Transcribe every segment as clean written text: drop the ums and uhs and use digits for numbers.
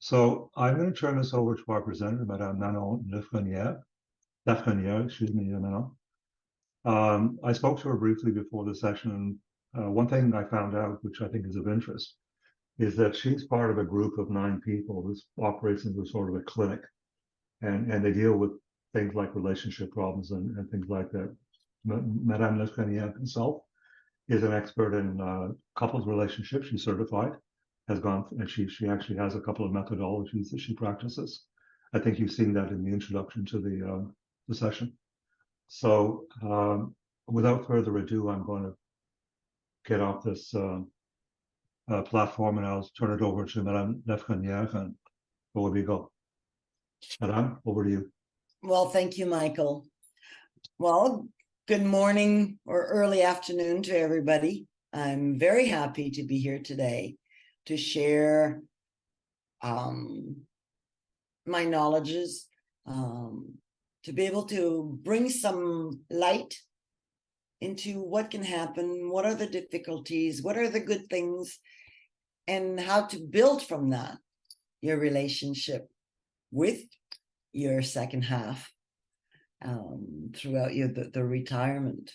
So I'm going to turn this over to our presenter, Madame Manon Lafrenière, excuse me, Manon. I spoke to her briefly before the session, and one thing I found out, which I think is of interest, is that she's part of a group of 9 people who operates as a sort of a clinic, and they deal with things like relationship problems and things like that. Madame Lafrenière herself is an expert in couples relationships. She's certified, has gone, and she actually has a couple of methodologies that she practices. I think you've seen that in the introduction to the session. So without further ado, I'm going to get off this platform and I'll turn it over to Madame Lafrenière, and where we go. Madame, over to you. Well, thank you, Michael. Well, good morning or early afternoon to everybody. I'm very happy to be here today to share my knowledges, to be able to bring some light into what can happen, what are the difficulties, what are the good things, and how to build from that your relationship with your second half throughout the retirement.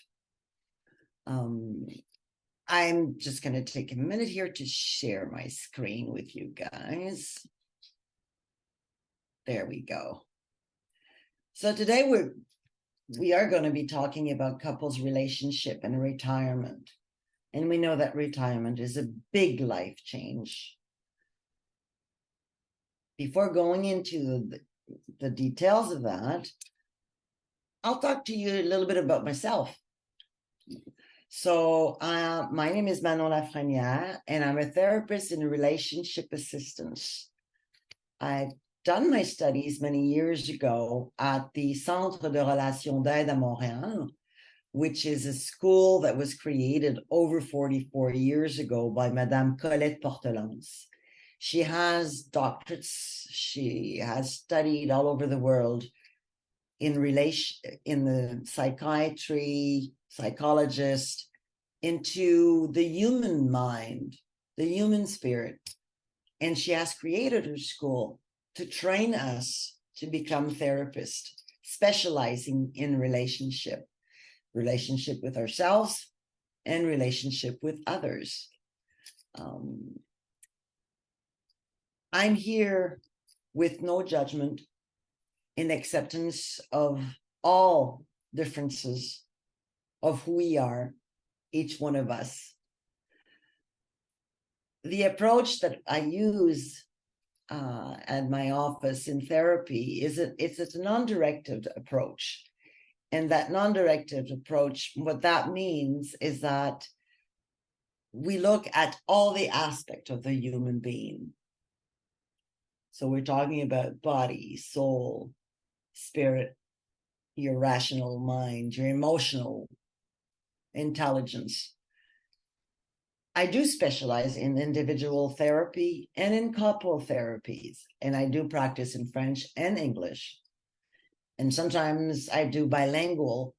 I'm just going to take a minute here to share my screen with you guys. There we go. So today we are going to be talking about couples relationship and retirement. And we know that retirement is a big life change. Before going into the details of that, I'll talk to you a little bit about myself. So my name is Manon Lafrenière, and I'm a therapist and relationship assistance. I've done my studies many years ago at the Centre de Relations d'Aide à Montréal, which is a school that was created over 44 years ago by Madame Colette Portelance. She has doctorates. She has studied all over the world in the psychiatry, psychologist, into the human mind, the human spirit. And she has created her school to train us to become therapists, specializing in relationship with ourselves and relationship with others. I'm here with no judgment, in acceptance of all differences of who we are, each one of us. The approach that I use at my office in therapy is it's a non-directed approach. And that non-directed approach, what that means is that we look at all the aspects of the human being. So we're talking about body, soul, spirit, your rational mind, your emotional intelligence. I do specialize in individual therapy and in couple therapies, and I do practice in French and English. And sometimes I do bilingual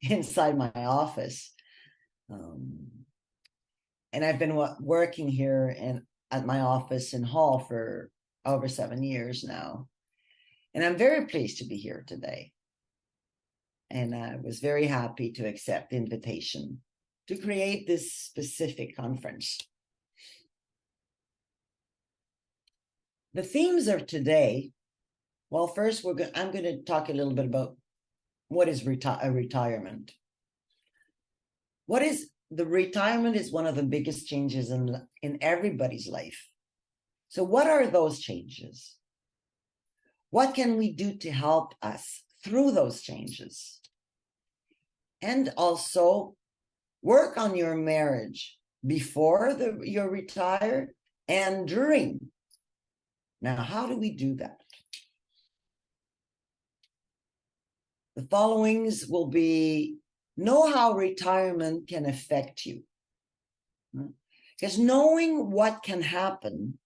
inside my office. And I've been working here at my office in Hall for over 7 years now. And I'm very pleased to be here today. And I was very happy to accept the invitation to create this specific conference. The themes of today, well, first I'm going to talk a little bit about what is a retirement. The retirement is one of the biggest changes in everybody's life. So what are those changes? What can we do to help us through those changes? And also work on your marriage before you're retired and during. Now, how do we do that? The followings will be, know how retirement can affect you. Because knowing what can happen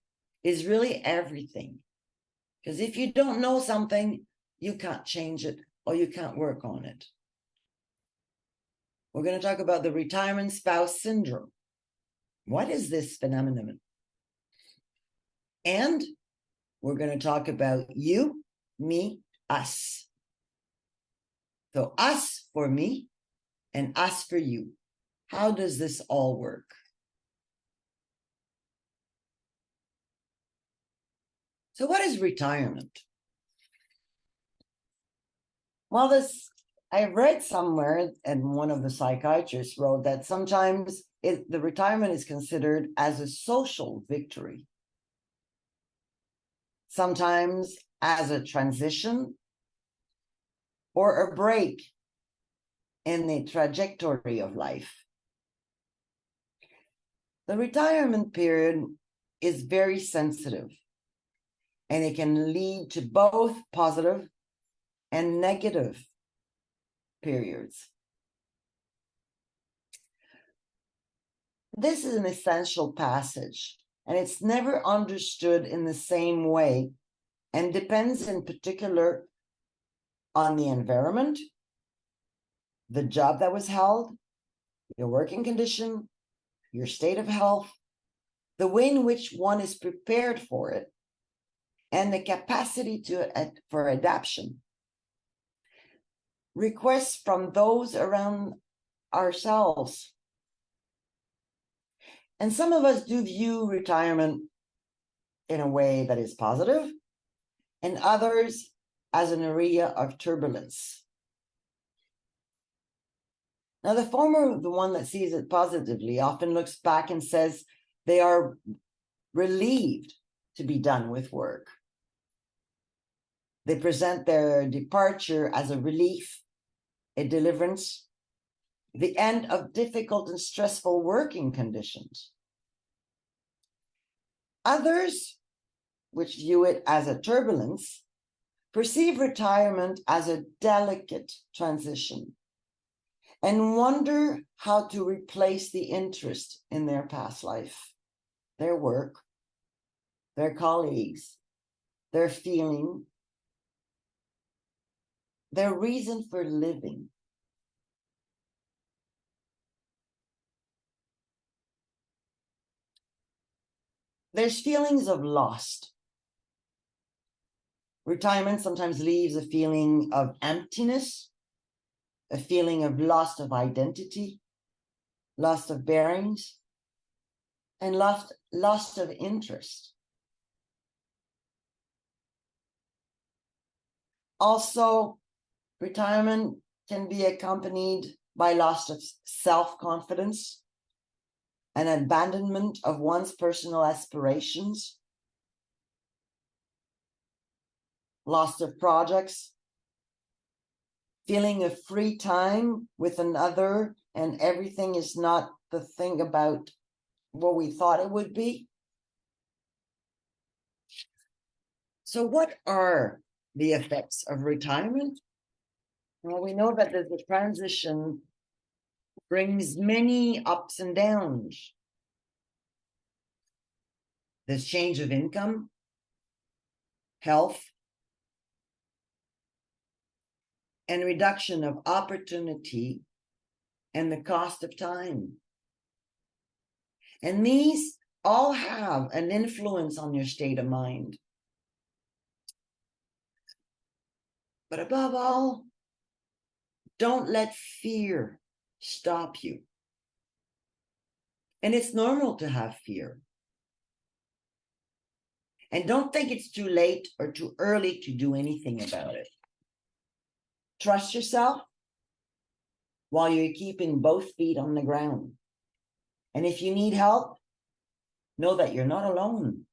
is really everything. Because if you don't know something, you can't change it or you can't work on it. We're going to talk about the retirement spouse syndrome. What is this phenomenon? And we're going to talk about you, me, us. So us for me and us for you. How does this all work? So what is retirement? Well, I've read somewhere, and one of the psychiatrists wrote that sometimes the retirement is considered as a social victory. Sometimes as a transition or a break in the trajectory of life. The retirement period is very sensitive, and it can lead to both positive and negative periods. This is an essential passage, and it's never understood in the same way and depends in particular on the environment, the job that was held, your working condition, your state of health, the way in which one is prepared for it, and the capacity for adaptation. Requests from those around ourselves. And some of us do view retirement in a way that is positive, and others as an area of turbulence. Now, the former, the one that sees it positively, often looks back and says they are relieved to be done with work. They present their departure as a relief, a deliverance, the end of difficult and stressful working conditions. Others, which view it as a turbulence, perceive retirement as a delicate transition and wonder how to replace the interest in their past life, their work, their colleagues, their feeling, their reason for living. There's feelings of lost. Retirement sometimes leaves a feeling of emptiness, a feeling of loss of identity, loss of bearings, and loss of interest. Also, retirement can be accompanied by loss of self-confidence, an abandonment of one's personal aspirations, loss of projects, feeling of free time with another, and everything is not the thing about what we thought it would be. So what are the effects of retirement? Well, we know that the transition brings many ups and downs. There's change of income, health, and reduction of opportunity and the cost of time. And these all have an influence on your state of mind. But above all, don't let fear stop you. And it's normal to have fear. And don't think it's too late or too early to do anything about it. Trust yourself while you're keeping both feet on the ground. And if you need help, know that you're not alone.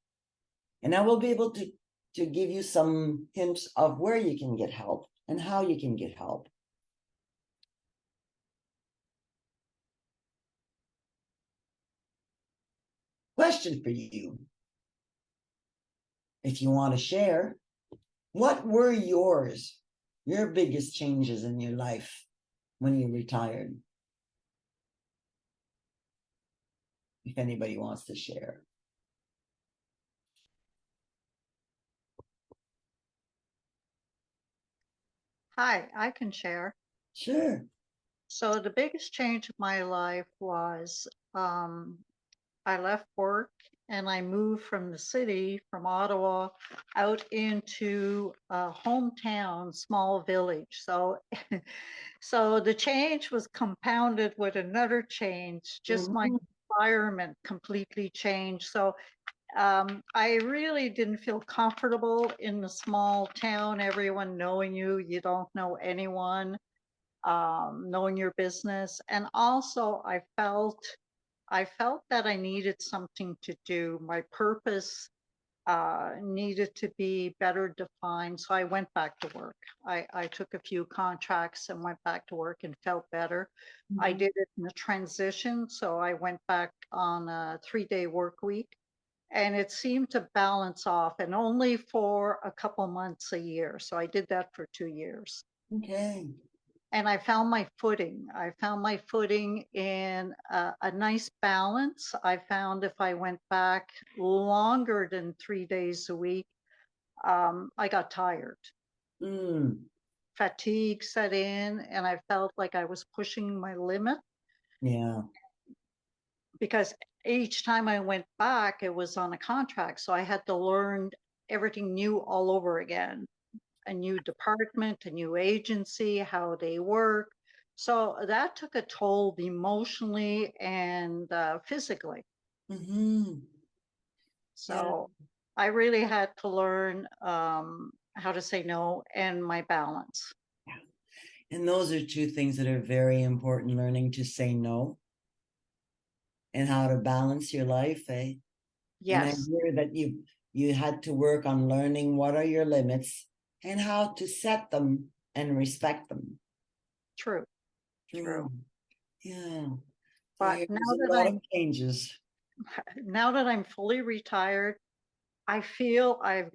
And I will be able to give you some hints of where you can get help and how you can get help. Question for you. If you want to share, what were your biggest changes in your life when you retired? If anybody wants to share. Hi, I can share. Sure. So the biggest change of my life was I left work and I moved from the city, from Ottawa, out into a hometown, small village. So, so the change was compounded with another change. Just my Mhm. environment completely changed. So I really didn't feel comfortable in the small town, everyone knowing you, you don't know anyone, knowing your business. And also I felt that I needed something to do. My purpose needed to be better defined. So I went back to work. I took a few contracts and went back to work and felt better. I Mhm. did it in a transition. So I went back on a 3-day work week and it seemed to balance off, and only for a couple months a year. So I did that for 2 years. Okay. And I found my footing. I found my footing in a nice balance. I found if I went back longer than 3 days a week, I got tired. Mm. Fatigue set in, and I felt like I was pushing my limit Yeah. because each time I went back, it was on a contract. So I had to learn everything new all over again. A new department, a new agency, how they work. So that took a toll emotionally and physically. Mm-hmm. Yeah. So I really had to learn how to say no and my balance. And those are two things that are very important, learning to say no and how to balance your life, eh? And I Yes, hear that you had to work on learning what are your limits and how to set them and respect them. true, true. Yeah. So I But hear there's a lot of changes. now that I'm fully retired, I feel I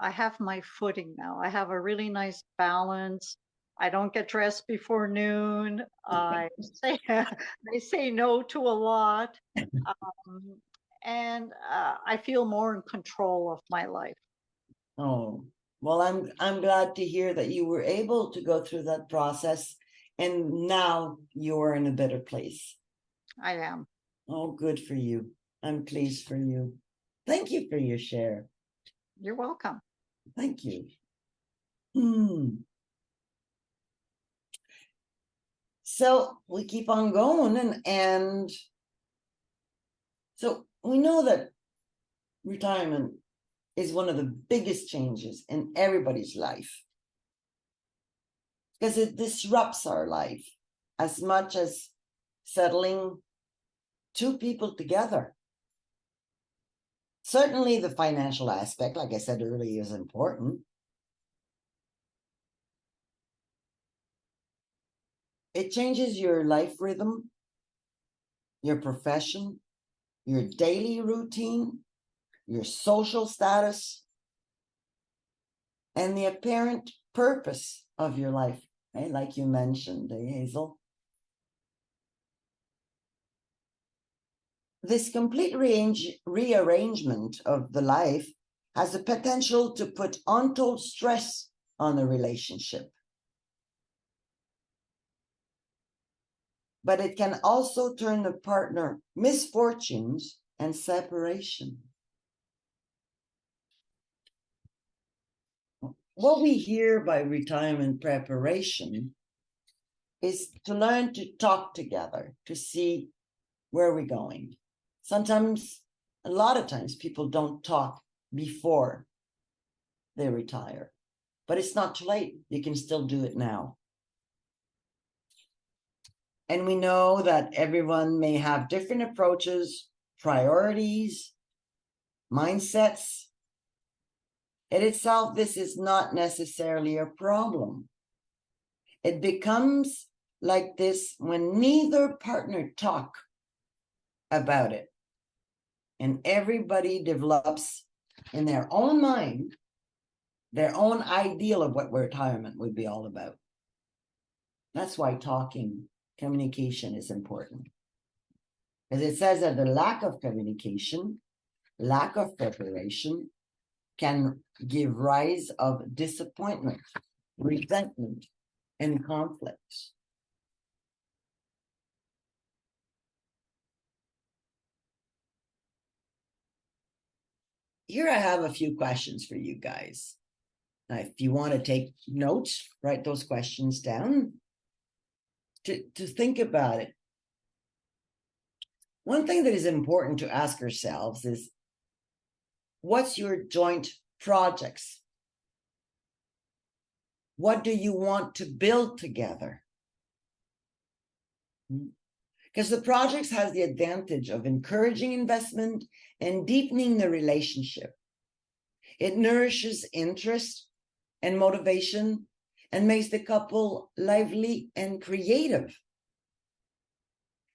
have my footing now. I have a really nice balance. I don't get dressed before noon. I say I say no to a lot, um, and I feel more in control of my life. Oh, well, I'm glad to hear that you were able to go through that process and now you're in a better place. I am. Oh, good for you. I'm pleased for you. Thank you for your share. You're welcome. Thank you. Hmm. So we keep on going and so we know that retirement is one of the biggest changes in everybody's life because it disrupts our life as much as settling two people together. Certainly the financial aspect, like I said earlier, is important. It changes your life rhythm, your profession, your daily routine, your social status, and the apparent purpose of your life, right? Like you mentioned, Hazel. This complete rearrangement of the life has the potential to put untold stress on a relationship. But it can also turn the partner misfortunes and separation. What we hear by retirement preparation is to learn to talk together, to see where we're going. Sometimes, a lot of times, people don't talk before they retire, but it's not too late. You can still do it now. And we know that everyone may have different approaches, priorities, mindsets. In itself, this is not necessarily a problem. It becomes like this when neither partner talk about it. And everybody develops in their own mind their own ideal of what retirement would be all about. That's why talking, communication is important. As it says that the lack of communication, lack of preparation can give rise of disappointment, resentment, and conflict. here I have a few questions for you guys. Now, if you want to take notes, write those questions down to think about it. One thing that is important to ask ourselves is, what's your joint projects? What do you want to build together? Because the projects has the advantage of encouraging investment and deepening the relationship. It nourishes interest and motivation and makes the couple lively and creative.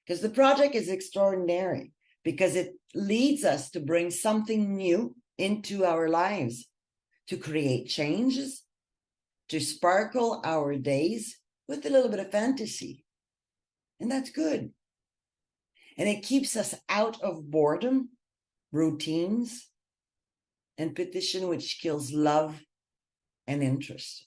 Because the project is extraordinary, because it leads us to bring something new into our lives, to create changes, to sparkle our days with a little bit of fantasy. And that's good. And it keeps us out of boredom, routines, and petition, which kills love and interest.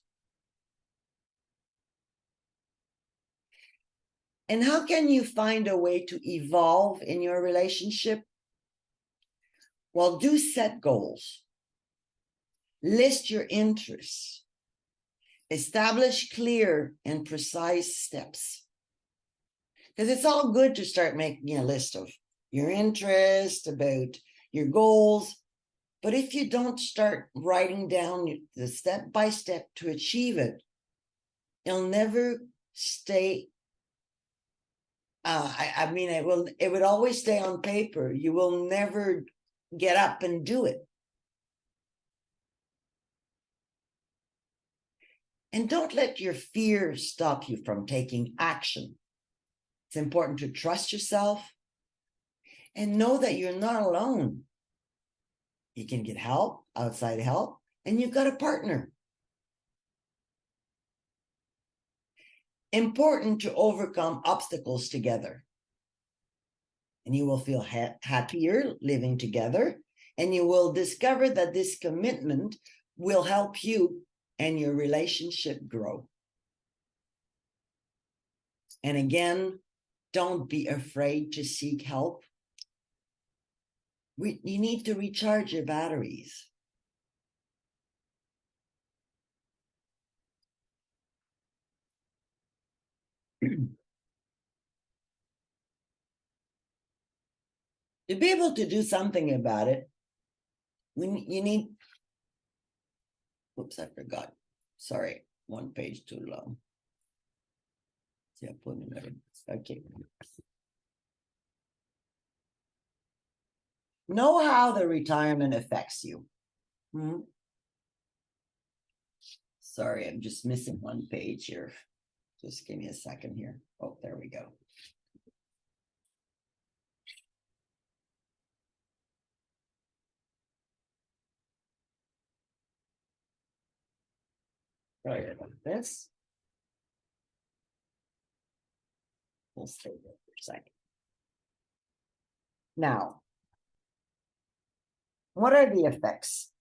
And how can you find a way to evolve in your relationship? Well, do set goals. List your interests. Establish clear and precise steps. Because it's all good to start making a list of your interests, about your goals. But if you don't start writing down the step by step to achieve it, it'll never stay. It would always stay on paper. You will never get up and do it. And don't let your fear stop you from taking action. It's important to trust yourself and know that you're not alone. You can get help, outside help, and you've got a partner. Important to overcome obstacles together. And you will feel happier living together, and you will discover that this commitment will help you and your relationship grow. And again, don't be afraid to seek help. You need to recharge your batteries. To be able to do something about it, you need, oops, I forgot. Sorry, one page too long. See, I put it there. Okay. Know how the retirement affects you. Sorry, I'm just missing one page here. Just give me a second here. Oh, there we go. Sorry about this. We'll stay there for a second. Now, what are the effects?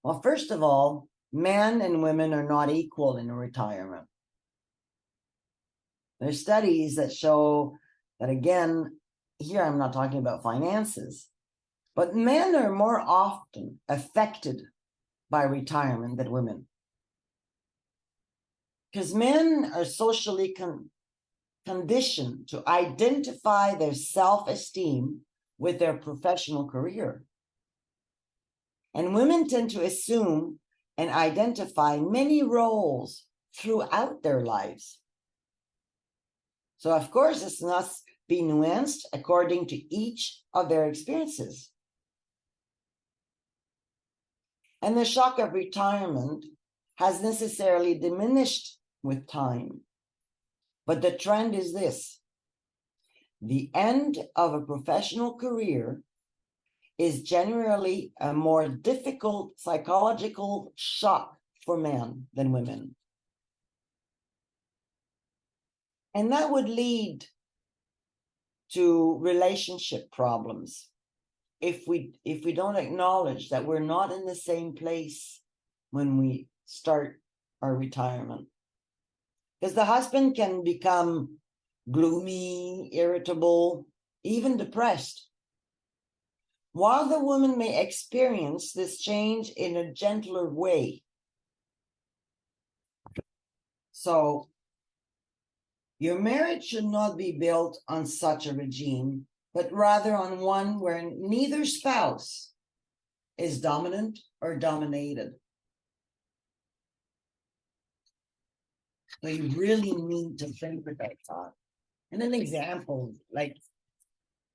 Well, first of all, men and women are not equal in retirement. There's studies that show that, again, here I'm not talking about finances, but men are more often affected by retirement than women. Because men are socially conditioned to identify their self-esteem with their professional career. And women tend to assume and identify many roles throughout their lives. So, of course, this must be nuanced according to each of their experiences. And the shock of retirement has necessarily diminished with time. But the trend is this: the end of a professional career is generally a more difficult psychological shock for men than women. And that would lead to relationship problems if we don't acknowledge that we're not in the same place when we start our retirement. Because the husband can become gloomy, irritable, even depressed. while the woman may experience this change in a gentler way. So, your marriage should not be built on such a regime, but rather on one where neither spouse is dominant or dominated. So you really need to think about that. And an example, like,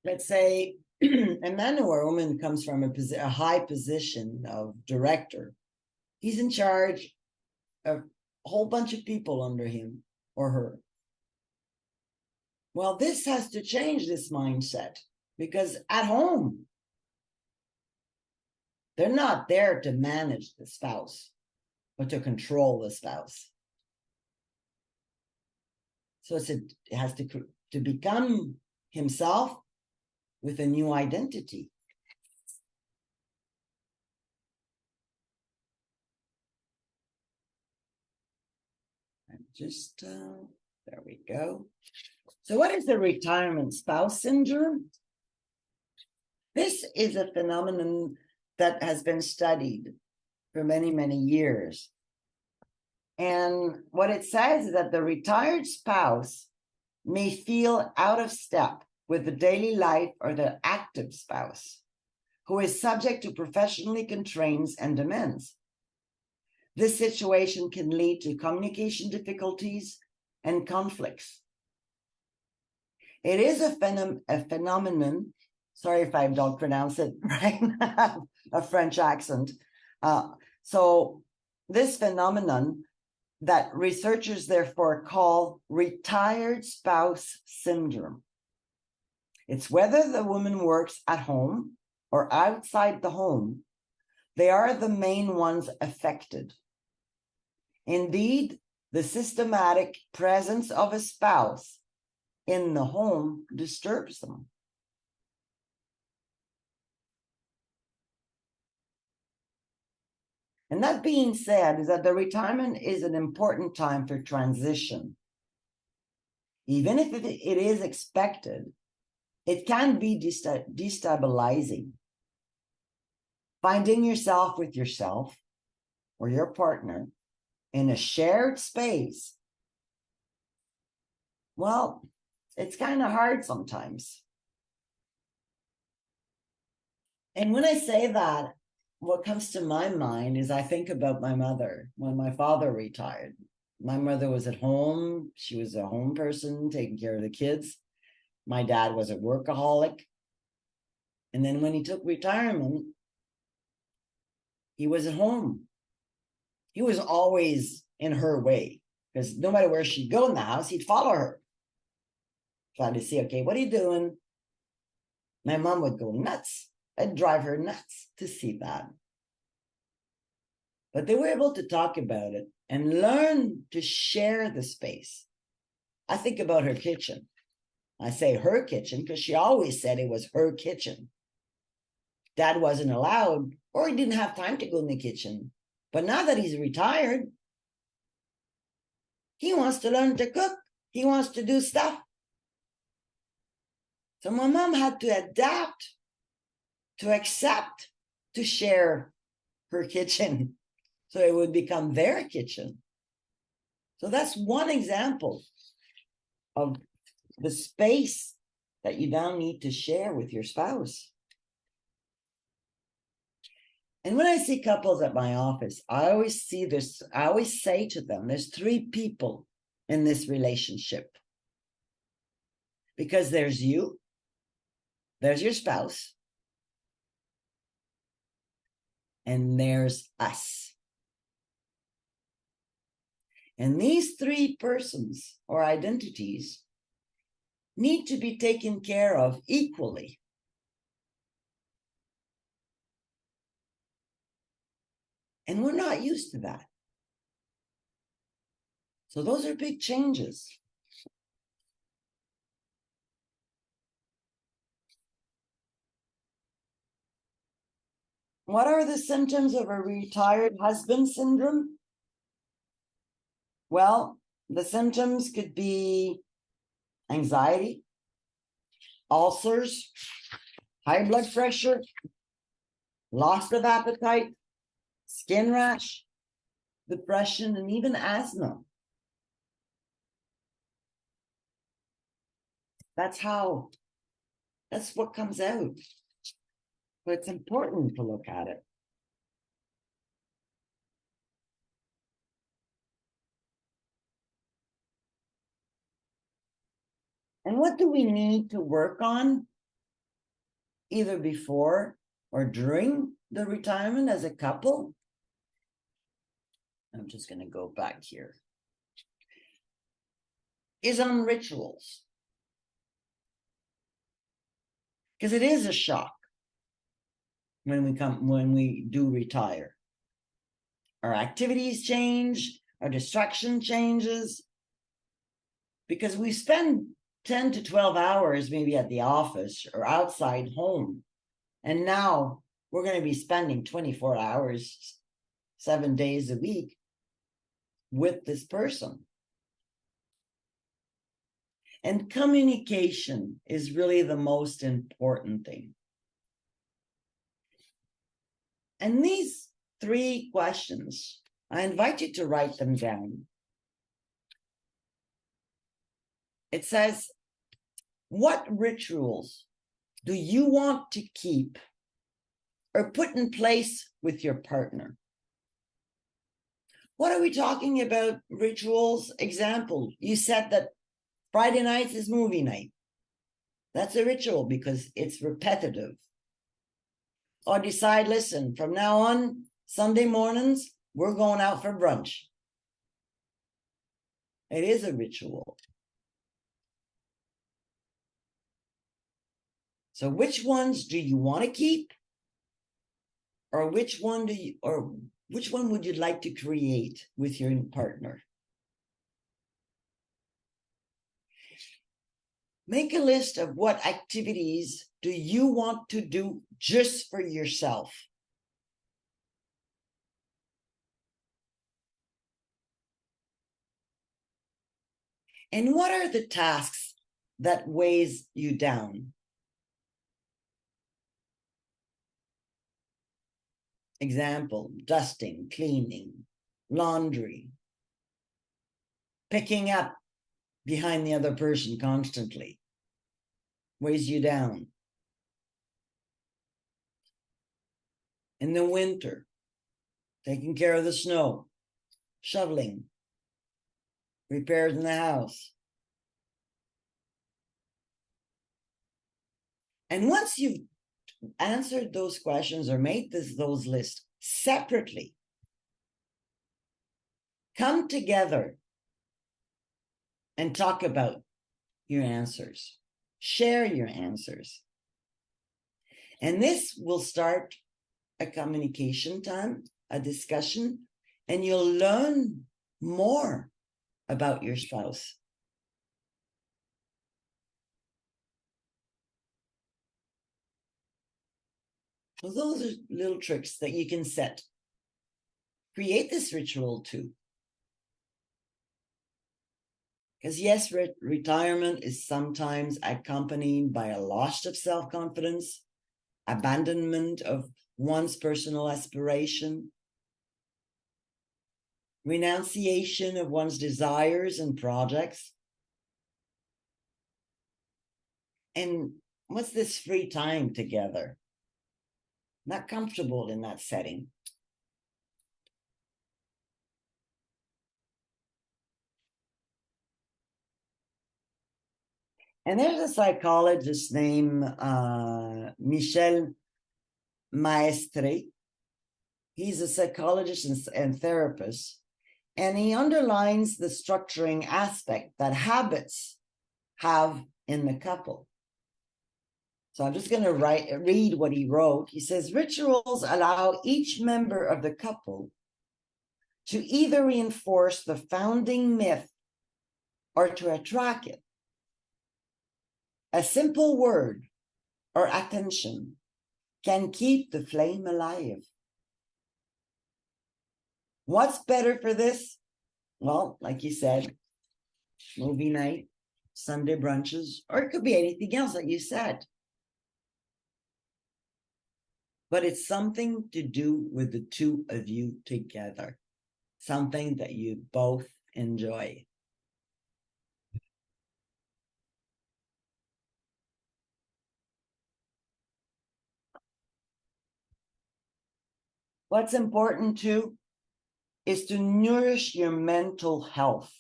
let's say a man or a woman comes from a high position of director. He's in charge of a whole bunch of people under him or her. Well, this has to change this mindset, because at home, they're not there to manage the spouse, but to control the spouse. So it has to become himself with a new identity. And just, there we go. So what is the retirement spouse syndrome? This is a phenomenon that has been studied for many, many years. And what it says is that the retired spouse may feel out of step with the daily life or the active spouse, who is subject to professionally constraints and demands. This situation can lead to communication difficulties and conflicts. It is a phenomenon, sorry if I don't pronounce it right, a French accent. So this phenomenon that researchers therefore call retired spouse syndrome. It's whether the woman works at home or outside the home, they are the main ones affected. Indeed, the systematic presence of a spouse in the home disturbs them. And that being said, is that the retirement is an important time for transition. Even if it is expected, it can be destabilizing. Finding yourself with yourself or your partner in a shared space, well, it's kind of hard sometimes. And when I say that, what comes to my mind is I think about my mother when my father retired. My mother was at home. She was a home person taking care of the kids. My dad was a workaholic. And then when he took retirement, he was at home. He was always in her way, because no matter where she'd go in the house, he'd follow her. Trying to see, okay, what are you doing? My mom would go nuts. I'd drive her nuts to see that. But they were able to talk about it and learn to share the space. I think about her kitchen. I say her kitchen because she always said it was her kitchen. Dad wasn't allowed, or he didn't have time to go in the kitchen. But now that he's retired, he wants to learn to cook. He wants to do stuff. So my mom had to adapt, to accept, to share her kitchen, so it would become their kitchen. So that's one example of the space that you now need to share with your spouse. And when I see couples at my office, I always see this, I always say to them, there's three people in this relationship. Because there's you, there's your spouse, and there's us. And these three persons or identities need to be taken care of equally. And we're not used to that. So those are big changes. What are the symptoms of a retired husband syndrome? Well, the symptoms could be anxiety, ulcers, high blood pressure, loss of appetite, skin rash, depression, and even asthma. That's what comes out. But it's important to look at it. And what do we need to work on, either before or during the retirement as a couple? I'm just going to go back here. Is on rituals. Because it is a shock when we do retire. Our activities change, our distraction changes, because we spend 10 to 12 hours maybe at the office or outside home. And now we're going to be spending 24 hours, 7 days a week with this person. And communication is really the most important thing. And these 3 questions, I invite you to write them down. It says, what rituals do you want to keep or put in place with your partner? What are we talking about? Rituals? Example, you said that Friday nights is movie night. That's a ritual because it's repetitive. Or decide, listen, from now on, Sunday mornings, we're going out for brunch. It is a ritual. So which ones do you want to keep? Or which one would you like to create with your partner? Make a list of what activities do you want to do just for yourself. And what are the tasks that weighs you down? Example, dusting, cleaning, laundry, picking up behind the other person constantly, weighs you down. In the winter, taking care of the snow, shoveling, repairs in the house. And once you've answered those questions or made those lists separately, come together and talk about your answers. Share your answers. And this will start a communication time, a discussion, and you'll learn more about your spouse. So those are little tricks that you can set. Create this ritual too. Because yes, retirement is sometimes accompanied by a loss of self-confidence, abandonment of one's personal aspiration, renunciation of one's desires and projects. And what's this free time together? Not comfortable in that setting. And there's a psychologist named Michel Maestre. He's a psychologist and therapist, and he underlines the structuring aspect that habits have in the couple. So I'm just going to read what he wrote. He says, rituals allow each member of the couple to either reinforce the founding myth or to attract it. A simple word or attention can keep the flame alive. What's better for this? Well, like you said, movie night, Sunday brunches, or it could be anything else that you said. but it's something to do with the two of you together, something that you both enjoy. What's important too is to nourish your mental health,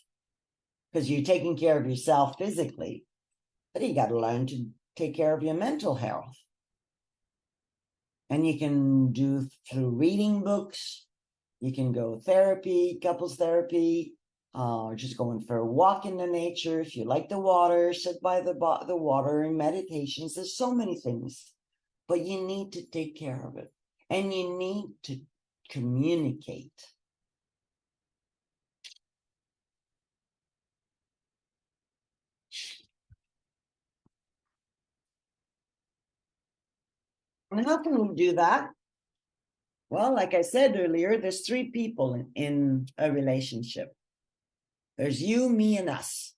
because you're taking care of yourself physically, but you got to learn to take care of your mental health. And you can do through reading books, you can go therapy, couples therapy, or just going for a walk in the nature. If you like the water, sit by the water and meditations. There's so many things, but you need to take care of it. And you need to communicate. And how can we do that? Well, like I said earlier, there's three people in a relationship. There's you, me, and us.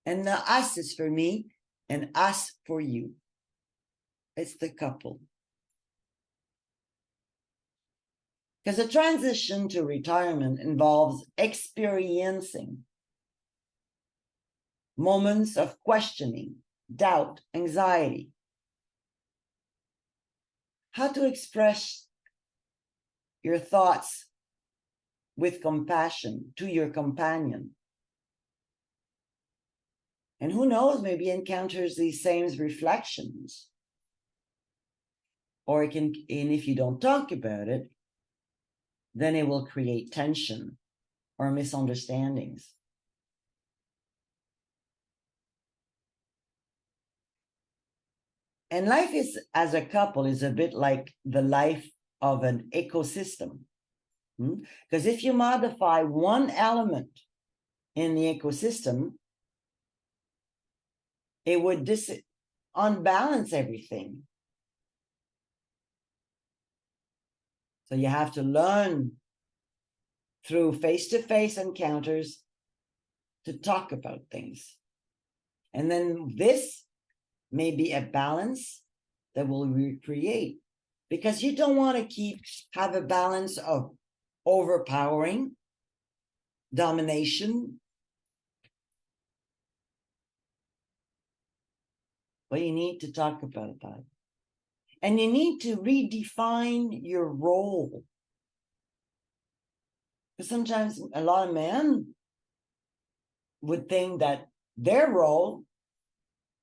And the us is for me and us for you. It's the couple. Because a transition to retirement involves experiencing moments of questioning, doubt, anxiety. How to express your thoughts with compassion to your companion. And who knows, maybe encounters these same reflections. Or it can, and if you don't talk about it, then it will create tension or misunderstandings. And life is, as a couple, is a bit like the life of an ecosystem. Because if you modify one element in the ecosystem, it would unbalance everything. So you have to learn through face-to-face encounters to talk about things. And then this may be a balance that will recreate, because you don't want to have a balance of overpowering, domination. But you need to talk about that. And you need to redefine your role. Because sometimes a lot of men would think that their role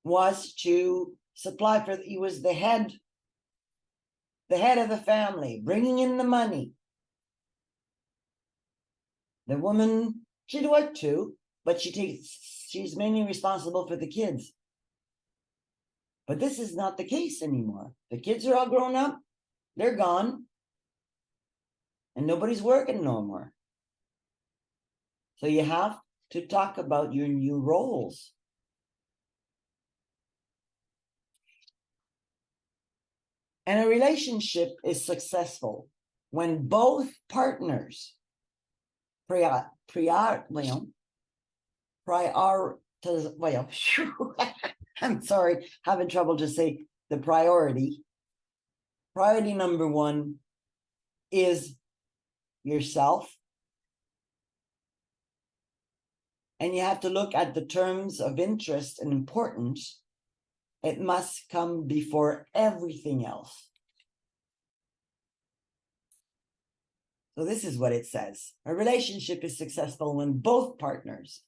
was to supply for, he was the head of the family, bringing in the money. The woman, she'd work too, but she's mainly responsible for the kids. But this is not the case anymore. The kids are all grown up, they're gone, and nobody's working no more. So you have to talk about your new roles. And a relationship is successful when both partners I'm sorry, having trouble to say the priority. Priority number one is yourself. And you have to look at the terms of interest and importance. It must come before everything else. So this is what it says. A relationship is successful when both partners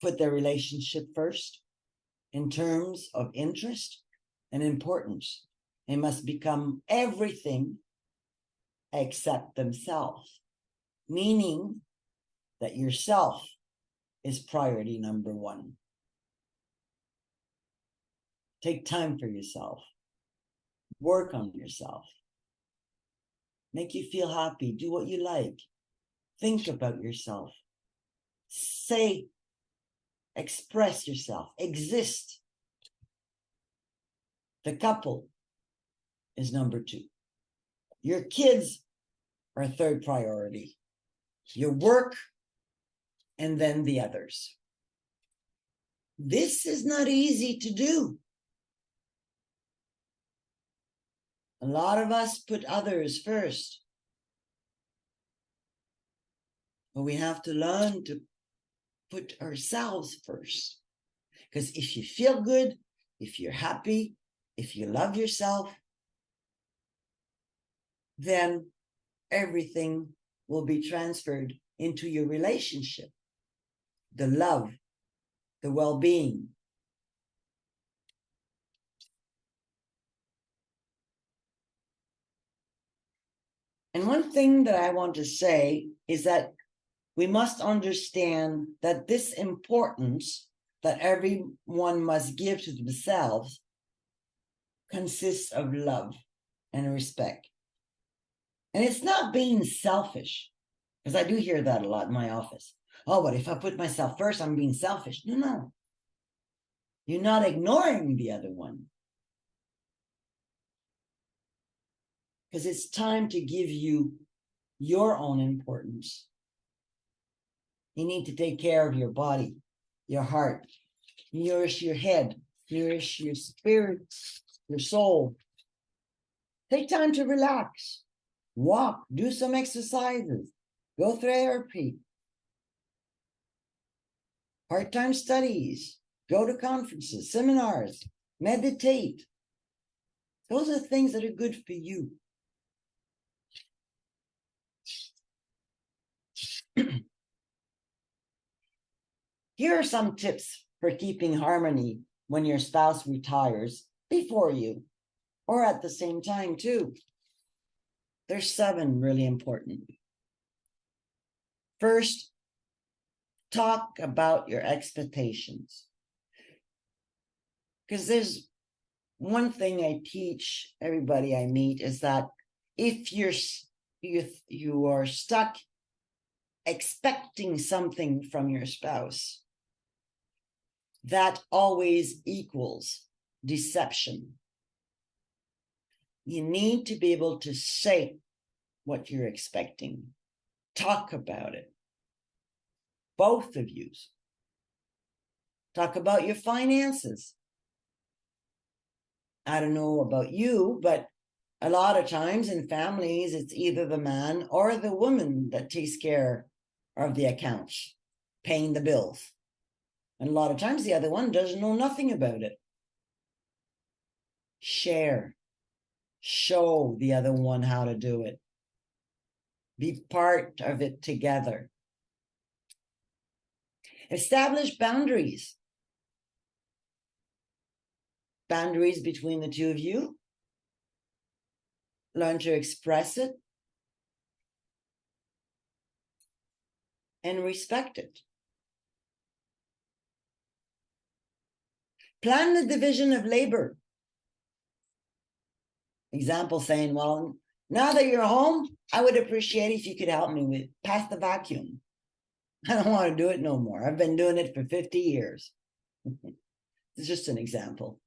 put their relationship first in terms of interest and importance. They must become everything except themselves, meaning that yourself is priority number one. Take time for yourself. Work on yourself. Make you feel happy. Do what you like. Think about yourself. Say, express yourself. Exist. The couple is number two. Your kids are third priority. Your work, and then the others. This is not easy to do. A lot of us put others first. But we have to learn to put ourselves first. Because if you feel good, if you're happy, if you love yourself, then everything will be transferred into your relationship. The love, the well-being. And one thing that I want to say is that we must understand that this importance that everyone must give to themselves consists of love and respect. And it's not being selfish, because I do hear that a lot in my office. Oh, but if I put myself first, I'm being selfish. No. You're not ignoring the other one. Because it's time to give you your own importance. You need to take care of your body, your heart, nourish your head, nourish your spirit, your soul. Take time to relax, walk, do some exercises, go therapy, part-time studies, go to conferences, seminars, meditate. Those are things that are good for you. Here are some tips for keeping harmony when your spouse retires before you, or at the same time too. There's 7 really important. First, talk about your expectations. Because there's one thing I teach everybody I meet is that if you are stuck expecting something from your spouse, that always equals deception. You need to be able to say what you're expecting. Talk about it. Both of you. Talk about your finances. I don't know about you, but a lot of times in families, it's either the man or the woman that takes care of the accounts, paying the bills. And a lot of times the other one doesn't know nothing about it. Share. Show the other one how to do it. Be part of it together. Establish boundaries. Boundaries between the two of you. Learn to express it. And respect it. Plan the division of labor. Example saying, well, now that you're home, I would appreciate if you could help me with pass the vacuum. I don't want to do it no more. I've been doing it for 50 years. It's just an example.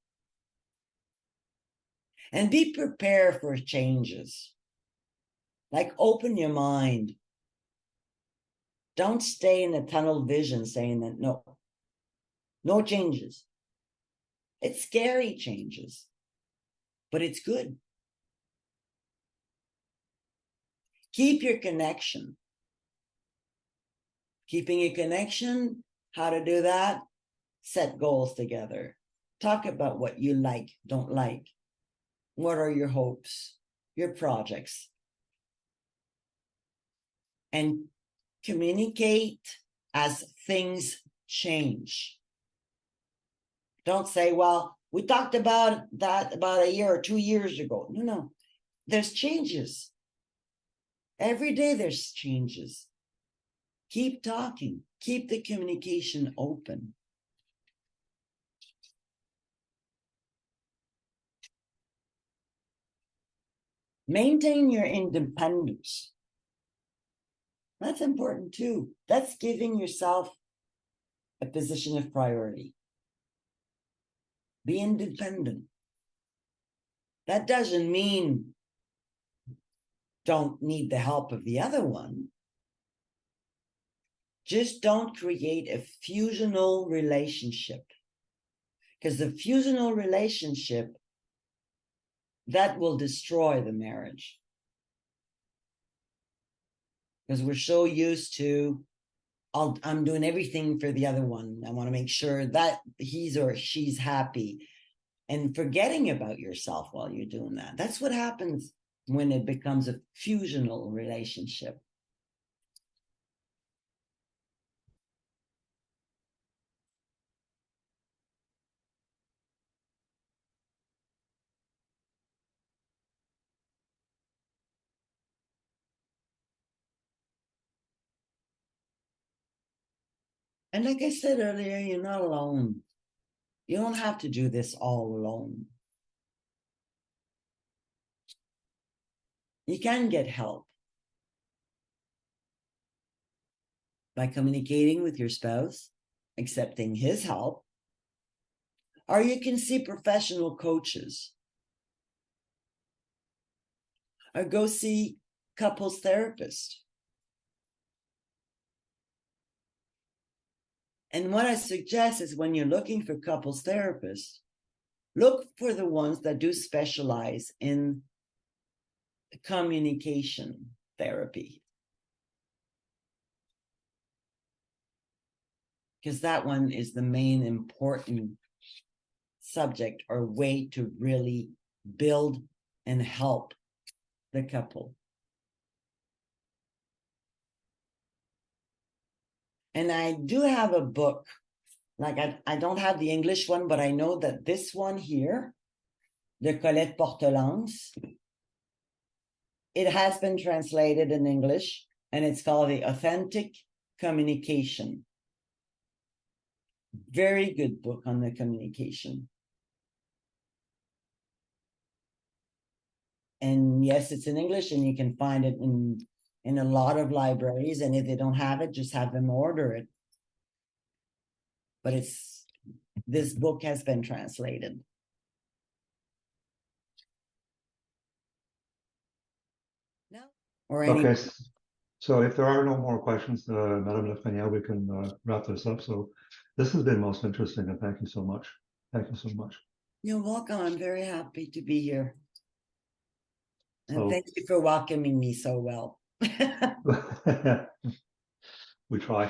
And be prepared for changes. Like open your mind. Don't stay in a tunnel vision saying that no changes. It's scary changes, but it's good. Keep your connection. Keeping a connection, how to do that? Set goals together. Talk about what you like, don't like. What are your hopes, your projects? And communicate as things change. Don't say, well, we talked about that about a year or 2 years ago. No. There's changes. Every day there's changes. Keep talking. Keep the communication open. Maintain your independence. That's important too. That's giving yourself a position of priority. Be independent. That doesn't mean don't need the help of the other one. Just don't create a fusional relationship. Because the fusional relationship that will destroy the marriage. Because we're so used to, I'm doing everything for the other one. I want to make sure that he's or she's happy, and forgetting about yourself while you're doing that. That's what happens when it becomes a fusional relationship. And like I said earlier, you're not alone. You don't have to do this all alone. You can get help by communicating with your spouse, accepting his help, or you can see professional coaches, or go see couples therapists. And what I suggest is, when you're looking for couples therapists, look for the ones that do specialize in communication therapy. Because that one is the main important subject or way to really build and help the couple. And I do have a book, like I don't have the English one, but I know that this one here, de Colette Portelance, it has been translated in English, and it's called The Authentic Communication. Very good book on the communication. And yes, it's in English, and you can find it in a lot of libraries. And if they don't have it, just have them order it. But this book has been translated. No? Or any. Okay, so if there are no more questions, Madame Lafrenière, we can wrap this up. So this has been most interesting, and thank you so much. Thank you so much. You're welcome. I'm very happy to be here. And So- thank you for welcoming me so well. We try.